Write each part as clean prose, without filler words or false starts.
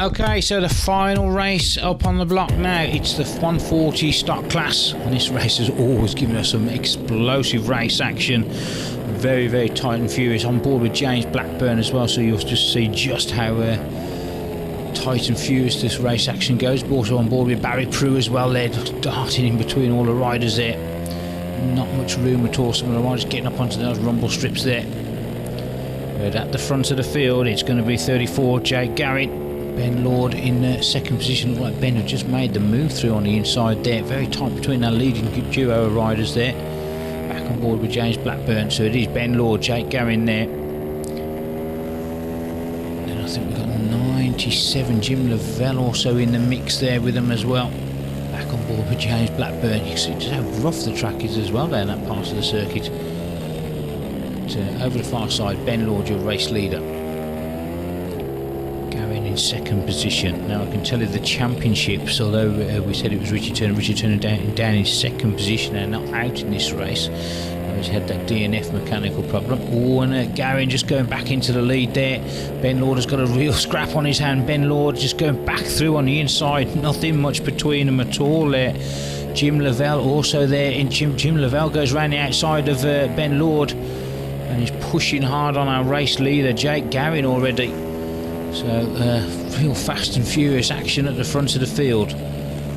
Okay, so the final race up on the block now. It's the 140 stock class, and this race has always given us some explosive race action. Very, very tight and furious. On board with James Blackburn as well, so you'll just see just how tight and furious this race action goes. Also on board with Barry Prue as well there, darting in between all the riders there. Not much room at all. Some of the riders getting up onto those rumble strips there. But at the front of the field, it's going to be 34, Jake Garrett. Ben Lord in second position. Looks like Ben had just made the move through on the inside there. Very tight between our leading duo of riders there. Back on board with James Blackburn. So it is Ben Lord, Jake Garrett there. Then I think we've got 97, Jim Lavelle also in the mix there with them as well. Back on board with James Blackburn. You can see just how rough the track is as well down that part of the circuit. But, over the far side, Ben Lord, your race leader. In second position. Now I can tell you the championships, although we said it was Richie Turner down in second position and not out in this race. He's had that DNF mechanical problem. Oh, and Garin just going back into the lead there. Ben Lord has got a real scrap on his hand. Ben Lord just going back through on the inside. Nothing much between them at all there. Jim Lavelle also there. And Jim Lavelle goes round the outside of Ben Lord and he's pushing hard on our race leader Jake Garin already. So real fast and furious action at the front of the field.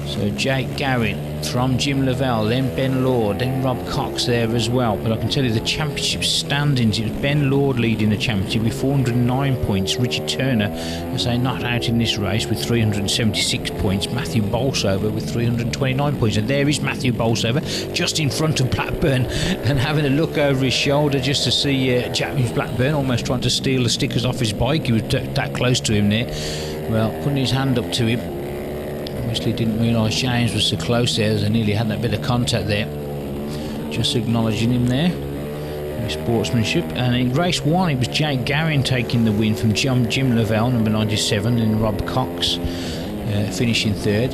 So Jake Garrett from Jim Lavelle, then Ben Lord, then Rob Cox there as well. But I can tell you the championship standings, it was Ben Lord leading the championship with 409 points. Richie Turner, as they not out in this race, with 376 points. Matthew Bolsover with 329 points. And there is Matthew Bolsover just in front of Blackburn and having a look over his shoulder just to see James Blackburn almost trying to steal the stickers off his bike. He was that close to him there. Well, putting his hand up to him. Obviously didn't realise James was so close there, as I nearly had that bit of contact there. Just acknowledging him there. Very sportsmanship. And in race one it was Jake Garin taking the win from Jim Lavelle, number 97, and Rob Cox finishing third.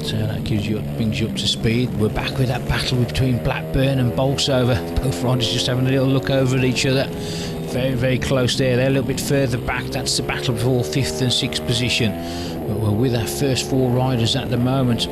So that brings you up to speed. We're back with that battle between Blackburn and Bolsover. Both riders just having a little look over at each other. Very, very close there. They're a little bit further back. That's the battle for 5th and 6th position. But we're with our first 4 riders at the moment.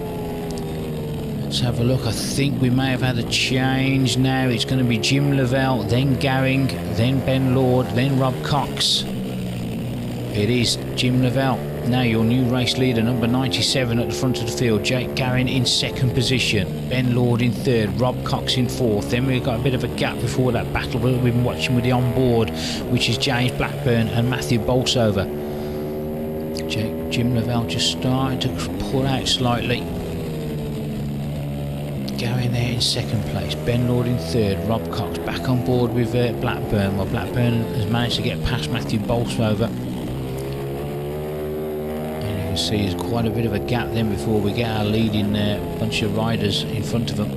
Let's have a look. I think we may have had a change now. It's going to be Jim Lavelle, then Garing, then Ben Lord, then Rob Cox. It is Jim Lavelle. Now your new race leader, number 97 at the front of the field. Jake Garin in second position. Ben Lord in third. Rob Cox in fourth. Then we've got a bit of a gap before that battle we've been watching with the onboard, which is James Blackburn and Matthew Bolsover. Jim Lavelle just starting to pull out slightly. Garin there in second place. Ben Lord in third. Rob Cox back on board with Blackburn. Well, Blackburn has managed to get past Matthew Bolsover. You can see there's quite a bit of a gap then before we get our leading bunch of riders in front of them.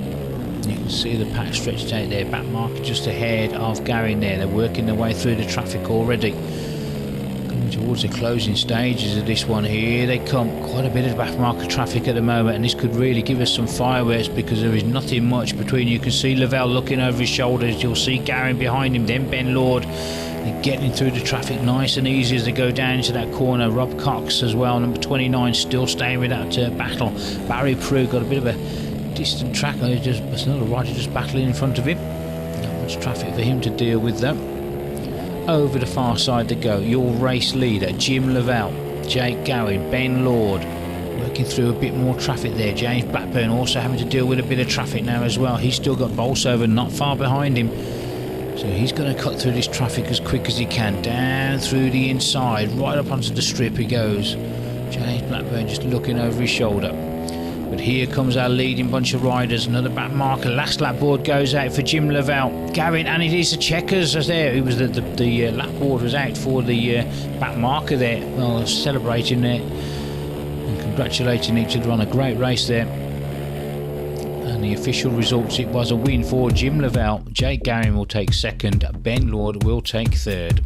You can see the pack stretched out there, back marker just ahead of Garin there. They're working their way through the traffic already. Coming towards the closing stages of this one, here they come. Quite a bit of back marker traffic at the moment, and this could really give us some fireworks because there is nothing much between. You can see Lavelle looking over his shoulders. You'll see Garin behind him, then Ben Lord. They're getting through the traffic nice and easy as they go down into that corner. Rob Cox as well, number 29, still staying with that battle. Barry Prue got a bit of a distant track. There's another rider just battling in front of him. Not much traffic for him to deal with though. Over the far side they go. Your race leader, Jim Lavelle, Jake Garin, Ben Lord. Working through a bit more traffic there. James Blackburn also having to deal with a bit of traffic now as well. He's still got Bolsover not far behind him. So he's going to cut through this traffic as quick as he can. Down through the inside, right up onto the strip he goes. James Blackburn just looking over his shoulder. But here comes our leading bunch of riders. Another back marker. Last lap board goes out for Jim Lavelle. Garin, and it is the checkers as there. It was the lap board was out for the back marker there. Well, celebrating there and congratulating each other on a great race there. And the official results, it was a win for Jim Lavelle. Jake Garin will take second. Ben Lord will take third.